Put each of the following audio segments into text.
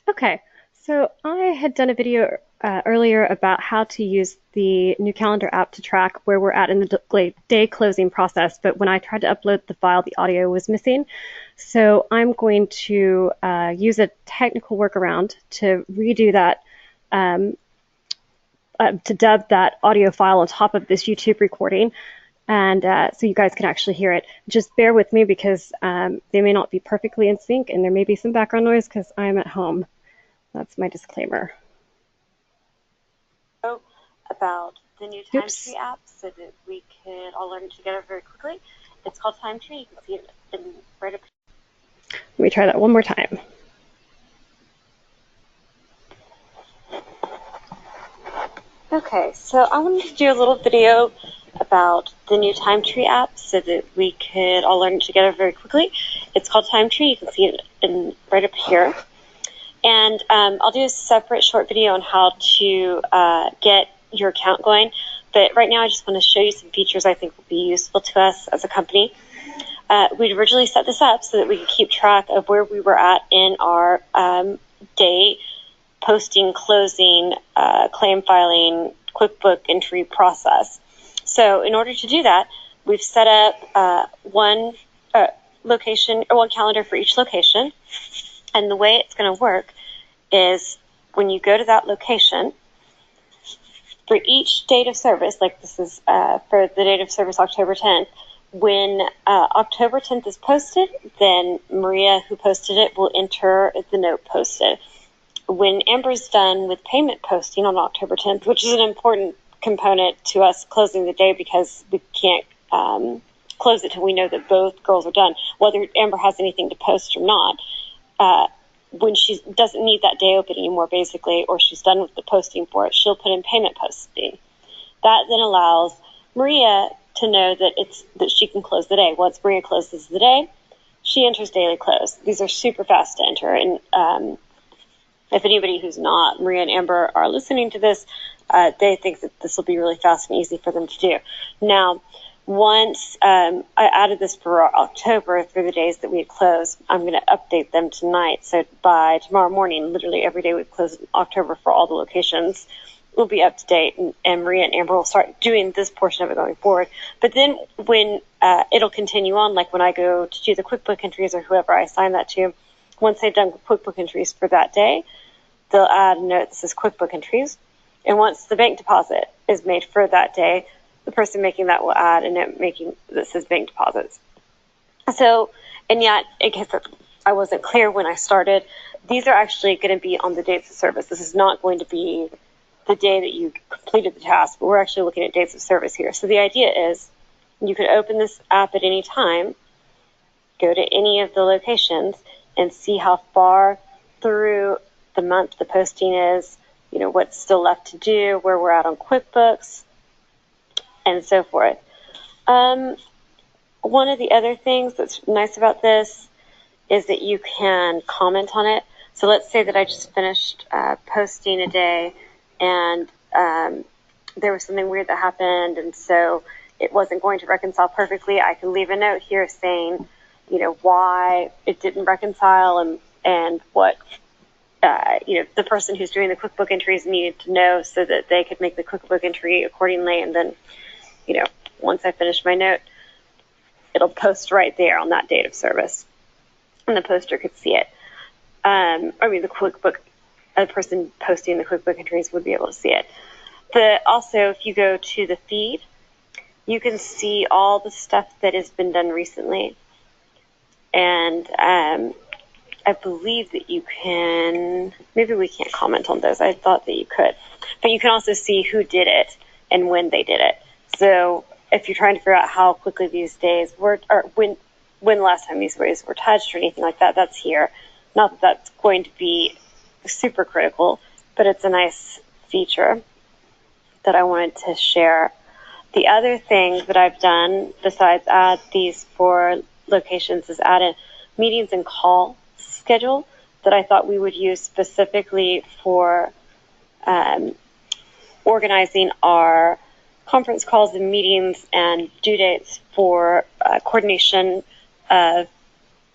Okay, so I had done a video earlier about how to use the new calendar app to track where we're at in the day closing process, but when I tried to upload the file, the audio was missing. So I'm going to use a technical workaround to redo that, um, to dub that audio file on top of this YouTube recording. And so you guys can actually hear it. Just bear with me because they may not be perfectly in sync and there may be some background noise because I'm at home. That's my disclaimer. About the new Oops. TimeTree app so that we could all learn together very quickly. It's called TimeTree. You can see it right up here. Let me try that one more time. Okay, so I wanted to do a little video about the new TimeTree app so that we could all learn it together very quickly. It's called TimeTree. You can see it right up here. And I'll do a separate short video on how to get your account going. But right now I just want to show you some features I think will be useful to us as a company. We'd originally set this up so that we could keep track of where we were at in our day posting, closing, claim filing, QuickBook entry process. So in order to do that, we've set up one location or one calendar for each location. And the way it's going to work is when you go to that location, for each date of service, like this is for the date of service October 10th, when October 10th is posted, then Maria, who posted it, will enter the note posted. When Amber's done with payment posting on October 10th, which is an important component to us closing the day because we can't close it till we know that both girls are done, whether Amber has anything to post or not. When she doesn't need that day open anymore, basically, or she's done with the posting for it, she'll put in payment posting. That then allows Maria to know that she can close the day. Once Maria closes the day, she enters daily close. These are super fast to enter, and if anybody who's not Maria and Amber are listening to this, they think that this will be really fast and easy for them to do. Now, once I added this for October through the days that we had closed, I'm going to update them tonight. So by tomorrow morning, literally every day we've closed in October for all the locations will be up to date, and Maria and Amber will start doing this portion of it going forward. But then when it'll continue on, like when I go to do the QuickBook entries or whoever I assign that to, once they've done QuickBook entries for that day, they'll add a note that says QuickBook entries. And once the bank deposit is made for that day, the person making that will add a note that says bank deposits. So, and yet, in case I wasn't clear when I started, these are actually going to be on the dates of service. This is not going to be the day that you completed the task, but we're actually looking at dates of service here. So the idea is you could open this app at any time, go to any of the locations, and see how far through the month the posting is, what's still left to do, where we're at on QuickBooks, and so forth. One of the other things that's nice about this is that you can comment on it. So let's say that I just finished posting a day and there was something weird that happened, and so it wasn't going to reconcile perfectly. I can leave a note here saying, why it didn't reconcile and what the person who's doing the QuickBook entries needed to know so that they could make the QuickBook entry accordingly. And then, once I finish my note, it'll post right there on that date of service, and the poster could see it. The person posting the QuickBook entries would be able to see it. Also, if you go to the feed, you can see all the stuff that has been done recently. And I believe that you can, maybe we can't comment on those. I thought that you could. But you can also see who did it and when they did it. So if you're trying to figure out how quickly these days were, or when the last time these days were touched or anything like that, that's here. Not that that's going to be super critical, but it's a nice feature that I wanted to share. The other thing that I've done besides add these 4 locations is add a meetings and call schedule that I thought we would use specifically for organizing our conference calls and meetings and due dates for coordination of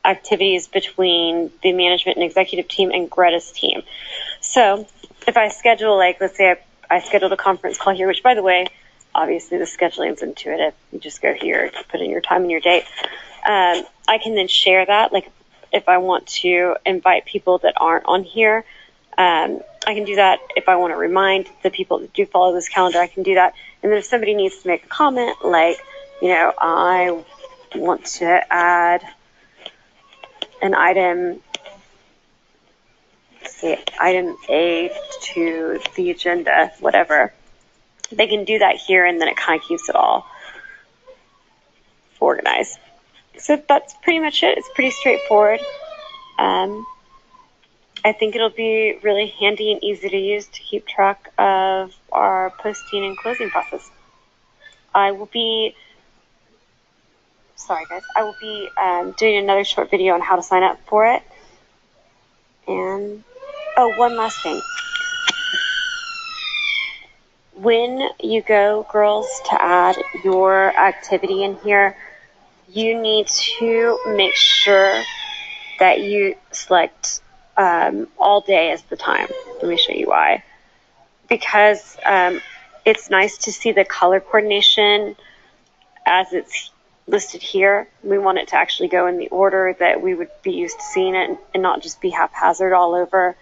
activities between the management and executive team and Greta's team. So if I schedule, like, let's say I scheduled a conference call here, which, by the way, obviously the scheduling is intuitive. You just go here, put in your time and your date. I can then share that. Like, if I want to invite people that aren't on here, I can do that. If I want to remind the people that do follow this calendar, I can do that. And then if somebody needs to make a comment, like, you know, I want to add an item, say item A to the agenda, whatever, they can do that here, and then it kind of keeps it all organized. So that's pretty much it. It's pretty straightforward. I think it'll be really handy and easy to use to keep track of our posting and closing process. I will be doing another short video on how to sign up for it. And, oh, one last thing. When you go, girls, to add your activity in here, you need to make sure that you select all day as the time. Let me show you why. Because it's nice to see the color coordination as it's listed here. We want it to actually go in the order that we would be used to seeing it, and not just be haphazard all over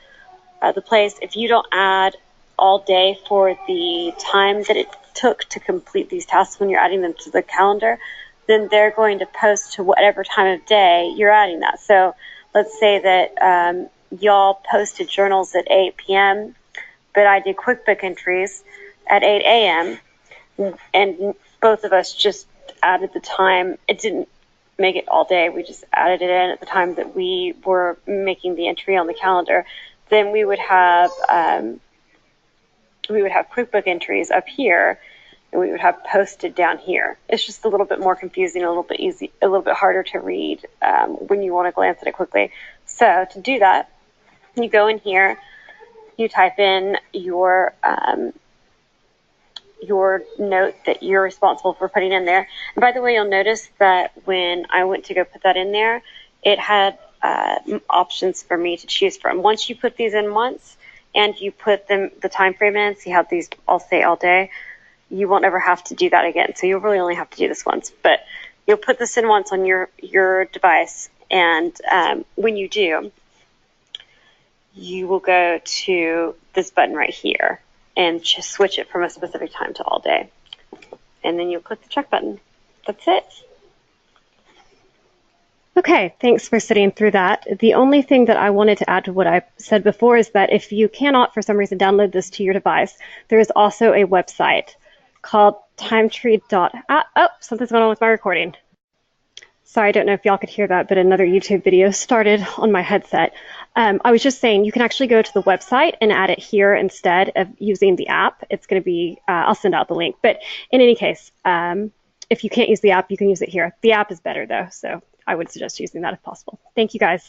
the place. If you don't add all day for the time that it took to complete these tasks when you're adding them to the calendar, then they're going to post to whatever time of day you're adding that. So let's say that y'all posted journals at 8 p.m., but I did QuickBook entries at 8 a.m., and both of us just added the time. It didn't make it all day. We just added it in at the time that we were making the entry on the calendar. Then we would have QuickBook entries up here, and we would have posted down here. It's just a little bit more confusing, a little bit harder to read when you want to glance at it quickly. So to do that, you go in here, you type in your note that you're responsible for putting in there. And by the way, you'll notice that when I went to go put that in there, it had options for me to choose from. Once you put these in once and you put the time frame in, see how these all say all day, you won't ever have to do that again. So you'll really only have to do this once. But you'll put this in once on your device, and when you do, you will go to this button right here and just switch it from a specific time to all day. And then you'll click the check button. That's it. Okay, thanks for sitting through that. The only thing that I wanted to add to what I said before is that if you cannot, for some reason, download this to your device, there is also a website called timetree.app. Oh, something's going on with my recording. Sorry, I don't know if y'all could hear that, but another YouTube video started on my headset. I was just saying you can actually go to the website and add it here instead of using the app. It's going to be, I'll send out the link. But in any case, if you can't use the app, you can use it here. The app is better, though, so I would suggest using that if possible. Thank you, guys.